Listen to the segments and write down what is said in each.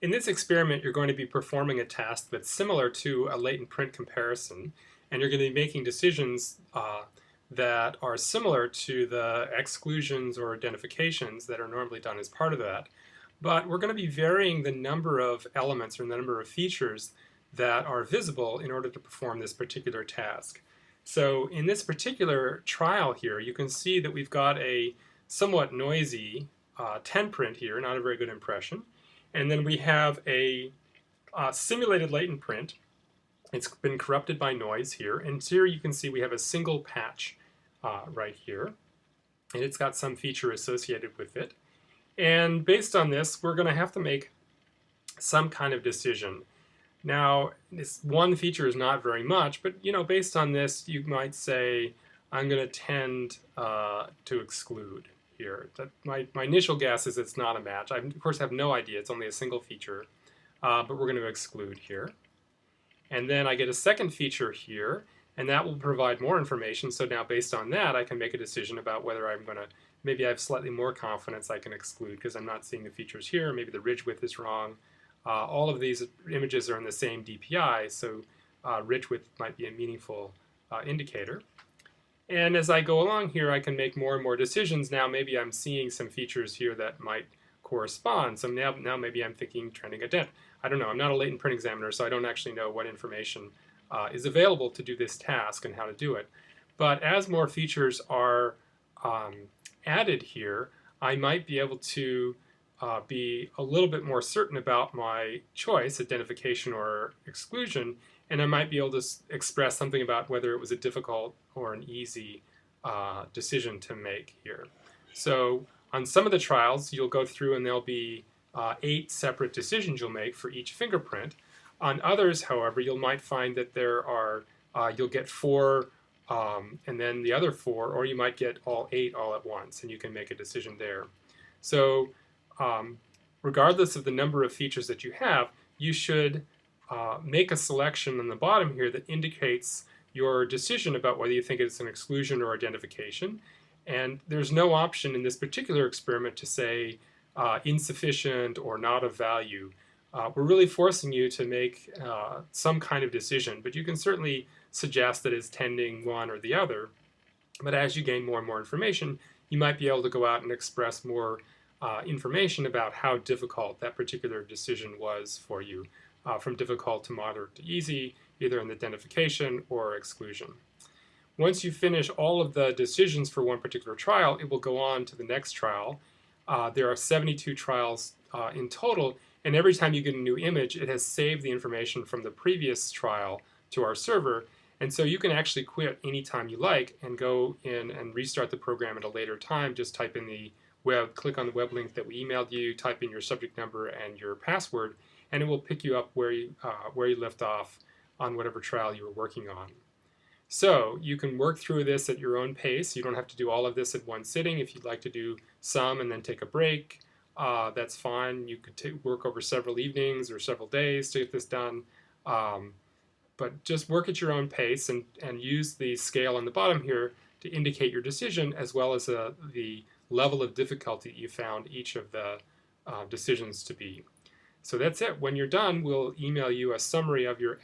In this experiment, you're going to be performing a task that's similar to a latent print comparison, and you're going to be making decisions that are similar to the exclusions or identifications that are normally done as part of that. But we're going to be varying the number of elements or the number of features that are visible in order to perform this particular task. So in this particular trial here, you can see that we've got a somewhat noisy 10 print here, not a very good impression. And then we have a simulated latent print. It's been corrupted by noise here. And here you can see we have a single patch right here. And it's got some feature associated with it. And based on this, we're going to have to make some kind of decision. Now, this one feature is not very much, but based on this, you might say, I'm going to tend to exclude here. My initial guess is it's not a match. I, of course, have no idea. It's only a single feature, but we're going to exclude here. And then I get a second feature here, and that will provide more information. So now based on that, I can make a decision about whether I'm going to, maybe I have slightly more confidence I can exclude because I'm not seeing the features here. Maybe the ridge width is wrong. All of these images are in the same DPI, so ridge width might be a meaningful indicator. And as I go along here, I can make more and more decisions. Now maybe I'm seeing some features here that might correspond. So now maybe I'm thinking trending a dent. I don't know. I'm not a latent print examiner, so I don't actually know what information is available to do this task and how to do it. But as more features are added here, I might be able to be a little bit more certain about my choice, identification or exclusion, and I might be able to express something about whether it was a difficult or an easy decision to make here. So on some of the trials, you'll go through and there'll be 8 separate decisions you'll make for each fingerprint. On others, however, you might find that there are, you'll get 4 and then the other 4, or you might get all 8 all at once, and you can make a decision there. So regardless of the number of features that you have, you should make a selection on the bottom here that indicates your decision about whether you think it's an exclusion or identification. And there's no option in this particular experiment to say insufficient or not of value. We're really forcing you to make some kind of decision, but you can certainly suggest that it's tending one or the other. But as you gain more and more information, you might be able to go out and express more information about how difficult that particular decision was for you, from difficult to moderate to easy, either in identification or exclusion. Once you finish all of the decisions for one particular trial, it will go on to the next trial. There are 72 trials in total, and every time you get a new image, it has saved the information from the previous trial to our server. And so you can actually quit anytime you like and go in and restart the program at a later time. Just type in the click on the web link that we emailed you, type in your subject number and your password, and it will pick you up where you left off on whatever trial you were working on. So you can work through this at your own pace. You don't have to do all of this at one sitting. If you'd like to do some and then take a break, that's fine. You could work over several evenings or several days to get this done. But just work at your own pace and use the scale on the bottom here to indicate your decision, as well as the level of difficulty you found each of the decisions to be. So that's it. When you're done, we'll email you a summary of your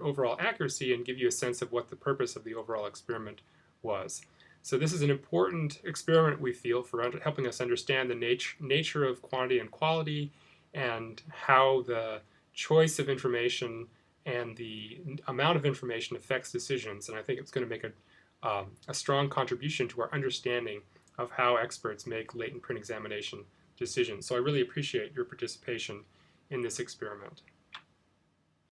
overall accuracy and give you a sense of what the purpose of the overall experiment was. So this is an important experiment, we feel, for helping us understand the nature of quantity and quality, and how the choice of information and the amount of information affects decisions. And I think it's going to make a strong contribution to our understanding of how experts make latent print examination decisions. So I really appreciate your participation in this experiment.